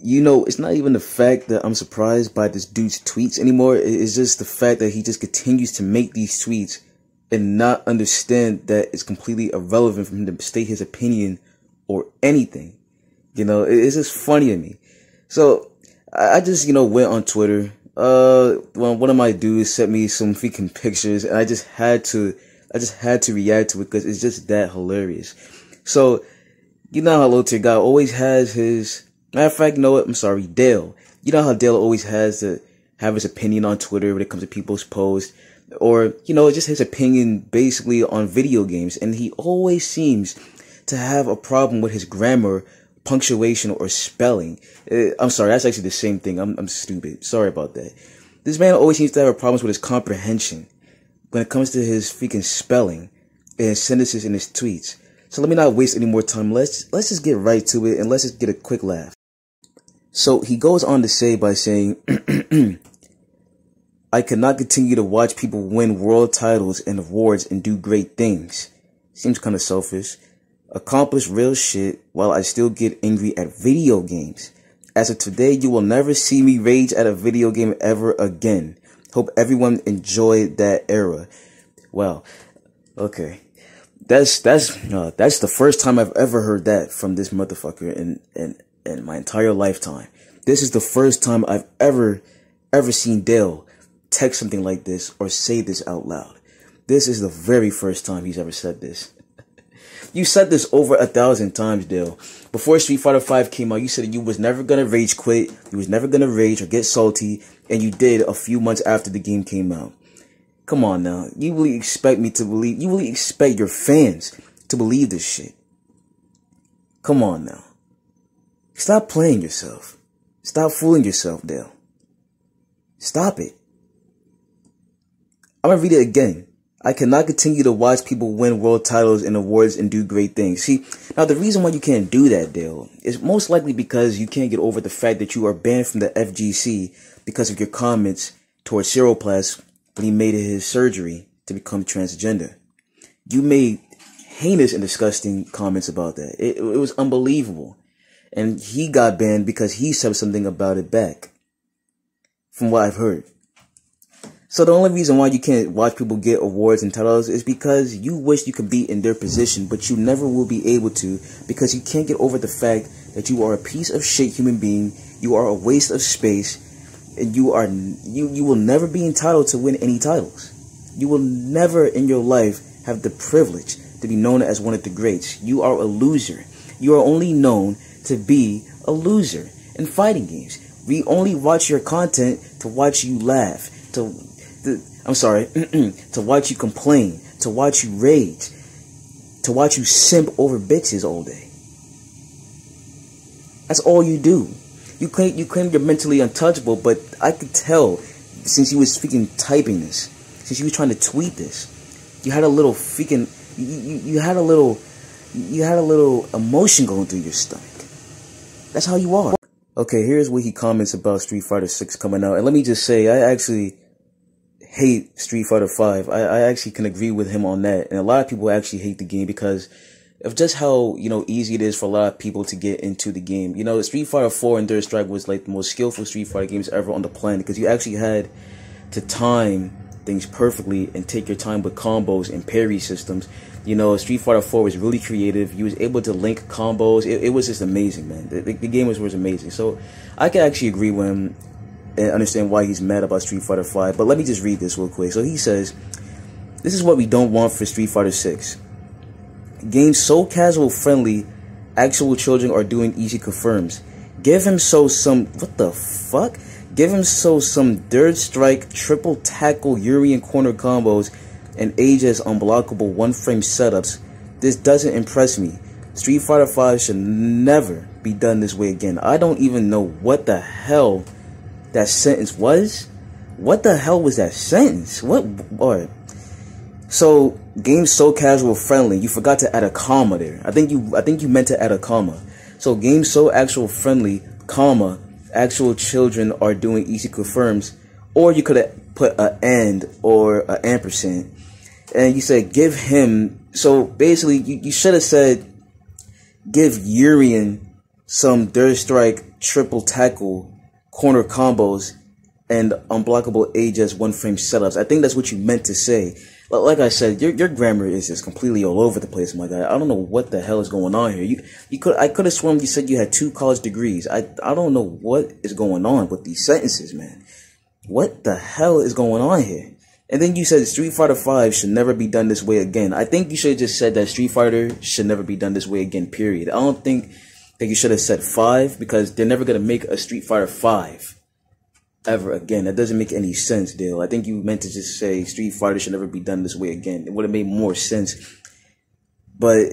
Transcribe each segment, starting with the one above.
you know, it's not even the fact that I'm surprised by this dude's tweets anymore. It's just the fact that he just continues to make these tweets and not understand that it's completely irrelevant for him to state his opinion or anything. You know, it's just funny to me. So I just, you know, went on Twitter. Well, one of my dudes sent me some freaking pictures, and I just had to react to it because it's just that hilarious. So, you know how low tier guy always has his, matter of fact, you know what? I'm sorry, Dale. You know how Dale always has to have his opinion on Twitter when it comes to people's posts, or, you know, just his opinion basically on video games. And he always seems to have a problem with his grammar, punctuation, or spelling. I'm sorry, that's actually the same thing. I'm stupid. Sorry about that. This man always seems to have problems with his comprehension when it comes to his freaking spelling and sentences in his tweets. So let me not waste any more time. Let's just get right to it, and let's just get a quick laugh. So he goes on to say by saying, I cannot continue to watch people win world titles and awards and do great things. Seems kind of selfish. Accomplish real shit while I still get angry at video games. As of today, you will never see me rage at a video game ever again. Hope everyone enjoyed that era. Wow. Okay. That's the first time I've ever heard that from this motherfucker in my entire lifetime. This is the first time I've ever seen Dale text something like this or say this out loud. This is the very first time he's ever said this. You said this over 1,000 times, Dale. Before Street Fighter V came out, you said you was never gonna rage quit, you was never gonna rage or get salty, and you did a few months after the game came out. Come on now, you really expect me to believe, you really expect your fans to believe this shit? Come on now. Stop playing yourself. Stop fooling yourself, Dale. Stop it. I'm gonna read it again. I cannot continue to watch people win world titles and awards and do great things. See, now the reason why you can't do that, Dale, is most likely because you can't get over the fact that you are banned from the FGC because of your comments towards Cyrilplast when he made his surgery to become transgender. You made heinous and disgusting comments about that. It was unbelievable. And he got banned because he said something about it back, from what I've heard. So the only reason why you can't watch people get awards and titles is because you wish you could be in their position, but you never will be able to because you can't get over the fact that you are a piece of shit human being, you are a waste of space, and you will never be entitled to win any titles. You will never in your life have the privilege to be known as one of the greats. You are a loser. You are only known to be a loser in fighting games. We only watch your content to watch you laugh, to watch you complain, to watch you rage, to watch you simp over bitches all day. That's all you do. You claim you're mentally untouchable, but I could tell since you was freaking typing this, since you was trying to tweet this, you had a little freaking, you had a little emotion going through your stomach. That's how you are. Okay, here's what he comments about Street Fighter 6 coming out, and let me just say, I actually hate Street Fighter 5. I actually can agree with him on that. And a lot of people actually hate the game because of just how, you know, easy it is for a lot of people to get into the game. You know, Street Fighter 4 and Third Strike was like the most skillful Street Fighter games ever on the planet because you actually had to time things perfectly and take your time with combos and parry systems. You know, Street Fighter 4 was really creative. You was able to link combos. It was just amazing, man. The game was amazing. So I can actually agree with him and understand why he's mad about Street Fighter 5. But let me just read this real quick. So he says, this is what we don't want for Street Fighter 6. Games so casual friendly, actual children are doing easy confirms. Give him some, what the fuck? Give him some Third Strike, triple tackle, Urian corner combos, and Aegis unblockable one-frame setups. This doesn't impress me. Street Fighter 5 should never be done this way again. I don't even know what the hell that sentence was. What the hell was that sentence? What? Alright. So, games so casual friendly. You forgot to add a comma there. I think you meant to add a comma. So, games so actual friendly, comma, actual children are doing easy confirms. Or you could have put an and or an ampersand. And you said give him. So basically, you should have said give Urian some Third Strike triple tackle, corner combos, and unblockable AJS one frame setups. I think that's what you meant to say. Like I said, your grammar is just completely all over the place, my guy. I don't know what the hell is going on here. I could have sworn you said you had 2 college degrees. I don't know what is going on with these sentences, man. What the hell is going on here? And then you said Street Fighter V should never be done this way again. I think you should have just said that Street Fighter should never be done this way again, period. I don't think that you should have said 5, because they're never going to make a Street Fighter V ever again. That doesn't make any sense, Dale. I think you meant to just say Street Fighter should never be done this way again. It would have made more sense. But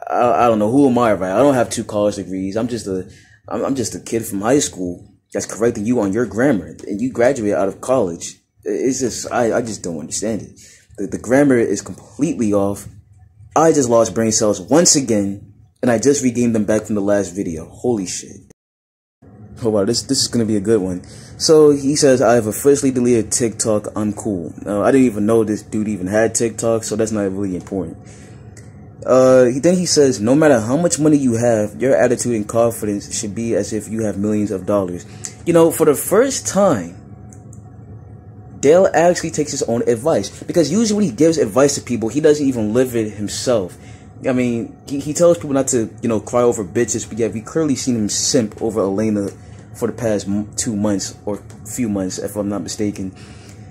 I don't know. Who am I, right? I don't have 2 college degrees. I'm just a kid from high school that's correcting you on your grammar, and you graduated out of college. It's just I just don't understand it. The grammar is completely off. I just lost brain cells once again, and I just regained them back from the last video. Holy shit. Oh wow, this is gonna be a good one. So he says, I have officially deleted TikTok. I'm cool. I didn't even know this dude even had TikTok, so that's not really important. Then he says, no matter how much money you have, your attitude and confidence should be as if you have millions of dollars. You know, for the first time, Dale actually takes his own advice, because usually when he gives advice to people, he doesn't even live it himself. I mean, he tells people not to, you know, cry over bitches, but yeah, we clearly seen him simp over Elena for the past 2 months or few months, if I'm not mistaken.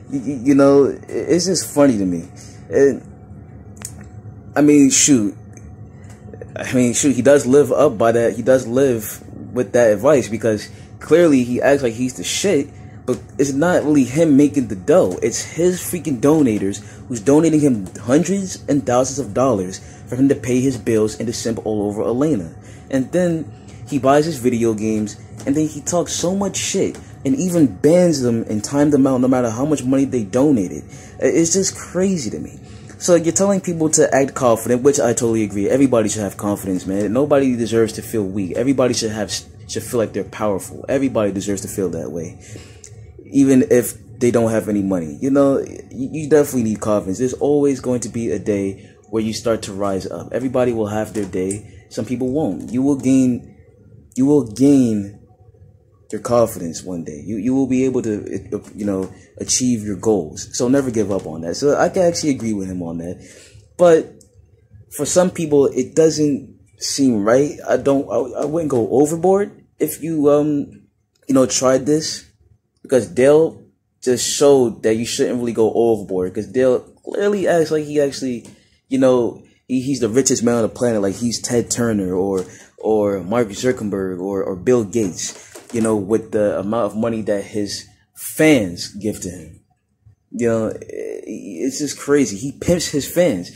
You know, it's just funny to me. I mean, shoot, he does live up by that. He does live with that advice, because clearly he acts like he's the shit, but it's not really him making the dough. It's his freaking donators who's donating him hundreds and thousands of dollars for him to pay his bills and to simp all over Elena. And then he buys his video games, and then he talks so much shit and even bans them and time them out no matter how much money they donated. It's just crazy to me. So you're telling people to act confident, which I totally agree. Everybody should have confidence, man. Nobody deserves to feel weak. Everybody should feel like they're powerful. Everybody deserves to feel that way, even if they don't have any money. You know, you definitely need confidence. There's always going to be a day where you start to rise up. Everybody will have their day. Some people won't. You will gain your confidence one day. You will be able to, you know, achieve your goals. So never give up on that. So I can actually agree with him on that. But for some people, it doesn't seem right. I wouldn't go overboard if you, you know, tried this, because Dale just showed that you shouldn't really go overboard, because Dale clearly acts like he actually, you know, he's the richest man on the planet, like he's Ted Turner or Mark Zuckerberg or Bill Gates, you know, with the amount of money that his fans give to him. You know, it's just crazy. He pimps his fans.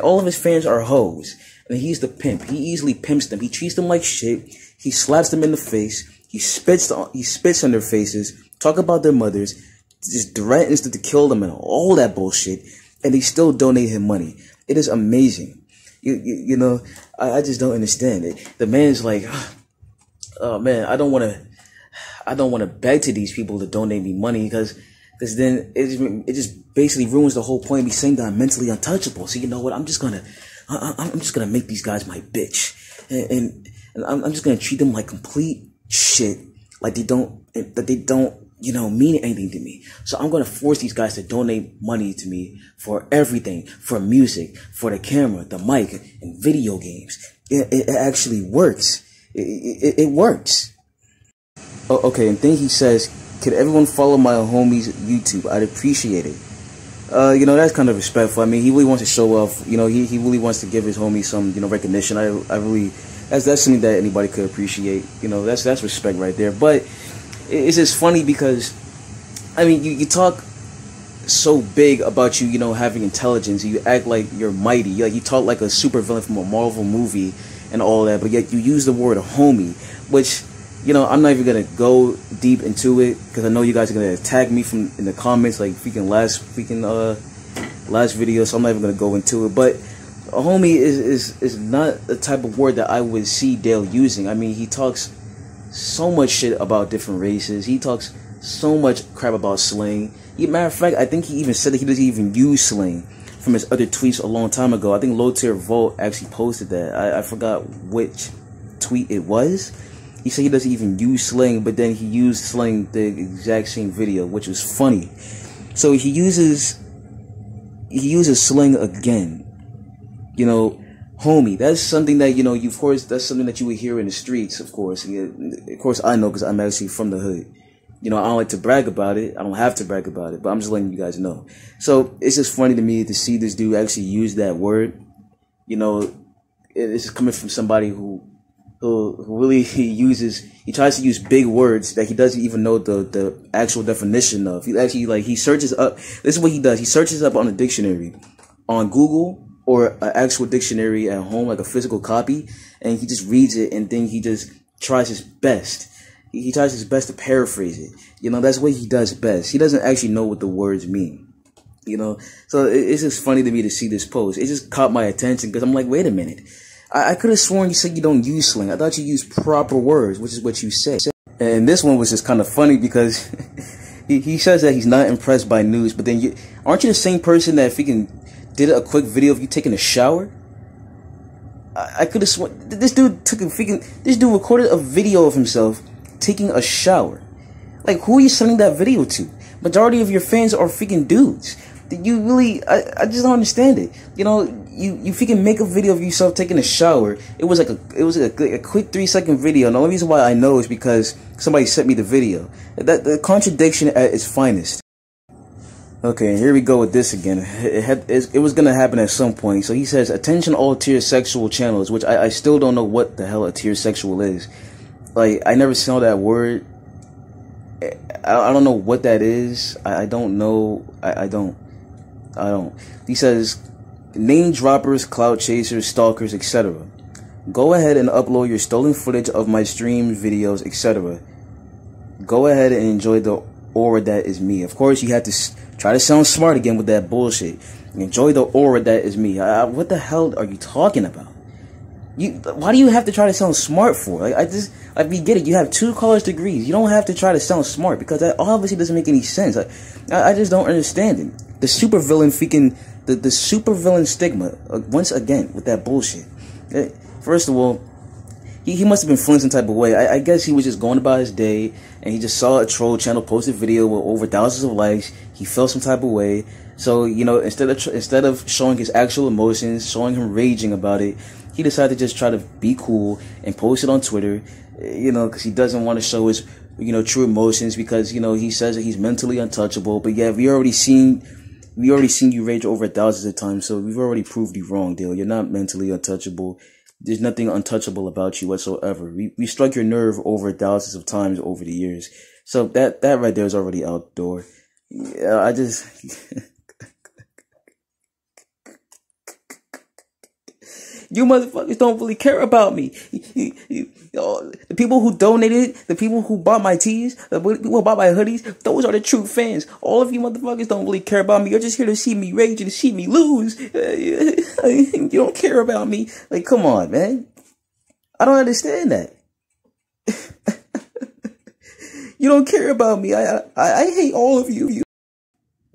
All of his fans are hoes, and he's the pimp. He easily pimps them. He treats them like shit. He slaps them in the face. He spits on their faces. Talk about their mothers. Just threatens to kill them and all that bullshit. And they still donate him money. It is amazing. You know, I just don't understand it. The man's like, oh man, I don't want to beg to these people to donate me money, because then it just basically ruins the whole point of me saying that I'm mentally untouchable. So you know what? I'm just gonna make these guys my bitch, and I'm just gonna treat them like complete shit, like they don't, you know, mean anything to me. So I'm going to force these guys to donate money to me for everything, for music, for the camera, the mic, and video games. It actually works. It works. Oh, okay, and then he says, could everyone follow my homie's YouTube? I'd appreciate it. You know, that's kind of respectful. I mean, he really wants to show off. You know, he really wants to give his homie some, you know, recognition. I really, that's something that anybody could appreciate. You know, that's respect right there. But it's just funny because, I mean, you talk so big about you know, having intelligence. You act like you're mighty. Like you talk like a supervillain from a Marvel movie and all that. But yet you use the word homie, which, you know, I'm not even gonna go deep into it because I know you guys are gonna attack me in the comments like last video. So I'm not even gonna go into it. But a homie is not the type of word that I would see Dale using. I mean, he talks so much shit about different races. He talks so much crap about slang. Matter of fact, I think he even said that he doesn't even use slang from his other tweets a long time ago. I think Low Tier Volt actually posted that. I forgot which tweet it was. He said he doesn't even use slang, but then he used slang the exact same video, which was funny. So he uses slang again. You know, homie, that's something that, you know, of course, that's something that you would hear in the streets, of course. Of course, I know because I'm actually from the hood. You know, I don't like to brag about it. I don't have to brag about it, but I'm just letting you guys know. So it's just funny to me to see this dude actually use that word. You know, it's coming from somebody who really he tries to use big words that he doesn't even know the actual definition of. He actually, he searches up. This is what he does. He searches up on a dictionary on Google or an actual dictionary at home, like a physical copy, and he just reads it, and then he just tries his best. He tries his best to paraphrase it. You know, that's what he does best. He doesn't actually know what the words mean. You know, so it's just funny to me to see this post. It just caught my attention because I'm like, wait a minute. I could have sworn you said you don't use slang. I thought you used proper words, which is what you said. And this one was just kind of funny because he says that he's not impressed by news, but then aren't you the same person that freaking did a quick video of you taking a shower? I could have sworn this dude recorded a video of himself taking a shower. Like, who are you sending that video to? Majority of your fans are freaking dudes. You really, I just don't understand it. You know, you freaking make a video of yourself taking a shower. It was like a quick 3-second video. And the only reason why I know is because somebody sent me the video. The contradiction at its finest. Okay, and here we go with this again. It was gonna happen at some point. So he says, attention all tier sexual channels, which I still don't know what the hell a tier sexual is. Like, I never saw that word. I don't know what that is. I don't know. I don't. He says, name droppers, clout chasers, stalkers, etc. Go ahead and upload your stolen footage of my streams, videos, etc. Go ahead and enjoy the aura that is me. Of course, you have to try to sound smart again with that bullshit. Enjoy the aura that is me. What the hell are you talking about? Why do you have to try to sound smart for? Like, we get it. You have 2 college degrees. You don't have to try to sound smart because that obviously doesn't make any sense. I just don't understand it. The supervillain freaking, the supervillain stigma, once again, with that bullshit. First of all, he must have been feeling some type of way. I guess he was just going about his day, and he just saw a troll channel post a video with over thousands of likes. He felt some type of way. So, you know, instead of showing his actual emotions, showing him raging about it, he decided to just try to be cool and post it on Twitter, you know, because he doesn't want to show his, you know, true emotions because, you know, he says that he's mentally untouchable. But yeah, we already seen you rage over thousands of times, so we've already proved you wrong, Dale. You're not mentally untouchable. There's nothing untouchable about you whatsoever. We struck your nerve over thousands of times over the years. So that right there is already outdoor. Yeah, I just... You motherfuckers don't really care about me. The people who donated, the people who bought my tees, the people who bought my hoodies, those are the true fans. All of you motherfuckers don't really care about me. You're just here to see me rage and to see me lose. You don't care about me. Like, come on, man. I don't understand that. You don't care about me. I hate all of you.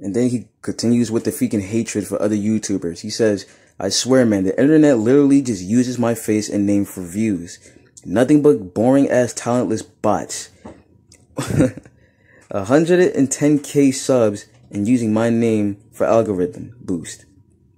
And then he continues with the freaking hatred for other YouTubers. He says, I swear, man, the internet literally just uses my face and name for views. Nothing but boring ass talentless bots. 110k subs and using my name for algorithm boost.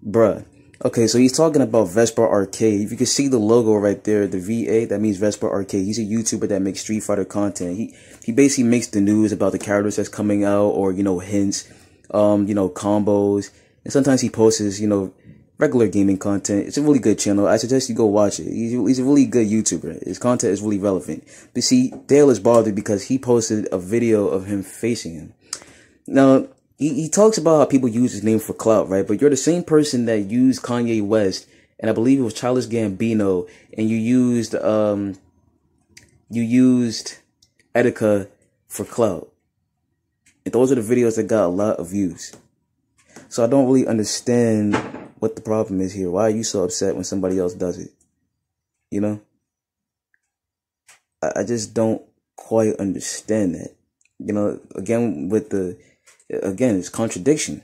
Bruh. Okay, so he's talking about Vesper Arcade. If you can see the logo right there, the VA, that means Vesper Arcade. He's a YouTuber that makes Street Fighter content. He basically makes the news about the characters that's coming out, or, you know, hints, you know, combos. And sometimes he posts, you know, regular gaming content. It's a really good channel. I suggest you go watch it. He's a really good YouTuber. His content is really relevant. But see, Dale is bothered because he posted a video of him facing him. Now, he talks about how people use his name for clout, right? But you're the same person that used Kanye West, and I believe it was Childish Gambino, and you used Etika for clout. And those are the videos that got a lot of views. So I don't really understand what the problem is here. Why are you so upset when somebody else does it? You know? I just don't quite understand that. You know, again, it's contradiction.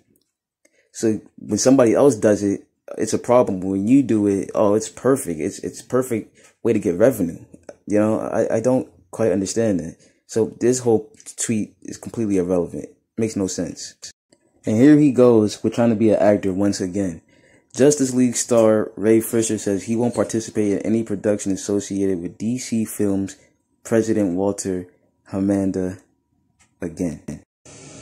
So when somebody else does it, it's a problem. When you do it, oh, it's perfect. It's perfect way to get revenue. You know, I don't quite understand that. So this whole tweet is completely irrelevant. Makes no sense. And here he goes with trying to be an actor once again. Justice League star Ray Fisher says he won't participate in any production associated with DC Films President Walter Hamada again.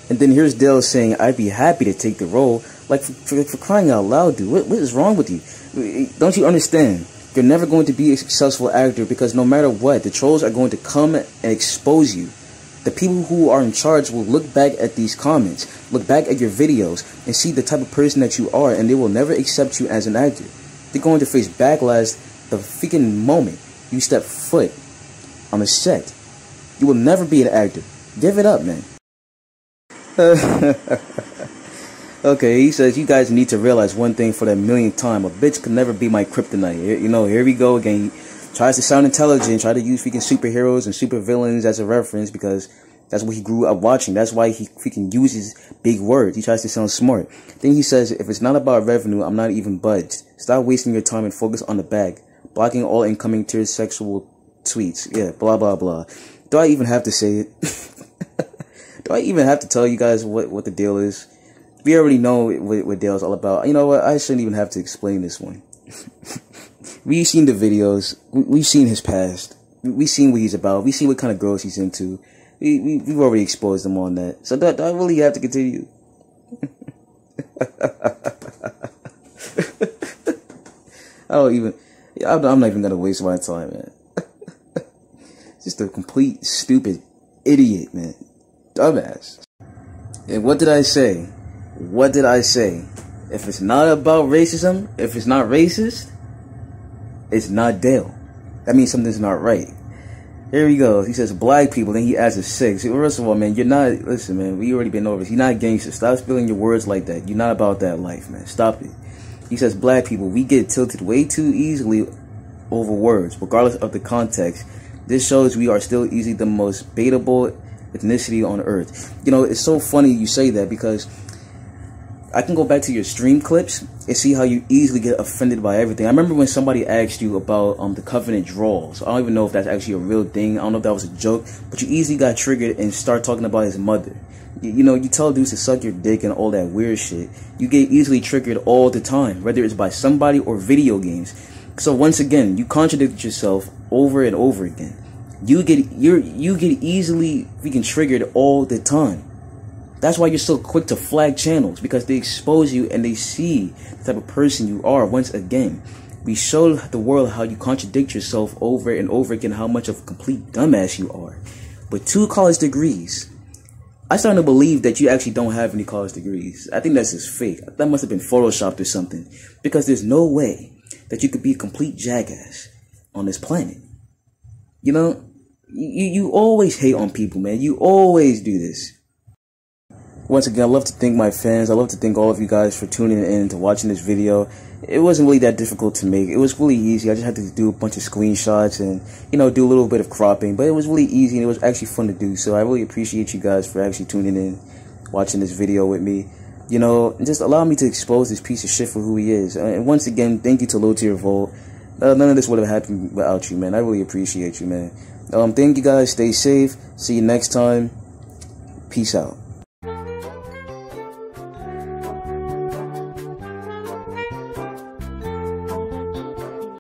And then here's Dale saying, I'd be happy to take the role. Like, for crying out loud, dude, what is wrong with you? Don't you understand? You're never going to be a successful actor because no matter what, the trolls are going to come and expose you. The people who are in charge will look back at these comments, look back at your videos, and see the type of person that you are, and they will never accept you as an actor. They're going to face backlash the freaking moment you step foot on a set. You will never be an actor. Give it up, man. Okay, he says, you guys need to realize one thing for the millionth time. A bitch could never be my kryptonite. You know, here we go again. He tries to sound intelligent, try to use freaking superheroes and supervillains as a reference because that's what he grew up watching. That's why he freaking uses big words. He tries to sound smart. Then he says, if it's not about revenue, I'm not even budged. Stop wasting your time and focus on the bag. Blocking all incoming tier sexual tweets. Yeah, blah, blah, blah. Do I even have to say it? Do I even have to tell you guys what the deal is? We already know what Dale's all about. You know what? I shouldn't even have to explain this one. We've seen the videos. We've seen his past. We've seen what he's about. We've seen what kind of girls he's into. We've already exposed him on that. So do I really have to continue? I'm not even going to waste my time, man. Just a complete stupid idiot, man. Dumbass. And what did I say? What did I say? If it's not about racism, if it's not racist, it's not Dale. That means something's not right. Here he goes. He says black people, then he adds a 6. First of all, man, you're not, listen, man, we already been over this. You're not gangster. Stop spilling your words like that. You're not about that life, man. Stop it. He says black people, we get tilted way too easily over words, regardless of the context. This shows we are still easily the most baitable ethnicity on earth. You know, it's so funny you say that because I can go back to your stream clips and see how you easily get offended by everything. I remember when somebody asked you about the Covenant draws. I don't even know if that's actually a real thing. I don't know if that was a joke, but you easily got triggered and start talking about his mother. You know, you tell dudes to suck your dick and all that weird shit. You get easily triggered all the time, whether it's by somebody or video games. So once again, you contradict yourself over and over again. You get easily freaking triggered all the time. That's why you're so quick to flag channels, because they expose you and they see the type of person you are. Once again, we show the world how you contradict yourself over and over again, how much of a complete dumbass you are. With 2 college degrees, I started to believe that you actually don't have any college degrees. I think that's just fake. That must have been photoshopped or something, because there's no way that you could be a complete jackass on this planet. You know, you always hate on people, man. You always do this. Once again, I love to thank my fans. I love to thank all of you guys for tuning in to watching this video. It wasn't really that difficult to make. It was really easy. I just had to do a bunch of screenshots and, you know, do a little bit of cropping. But it was really easy and it was actually fun to do. So I really appreciate you guys for actually tuning in, watching this video with me. You know, and just allow me to expose this piece of shit for who he is. And once again, thank you to Low Tier Volt. None of this would have happened without you, man. I really appreciate you, man. Thank you guys. Stay safe. See you next time. Peace out.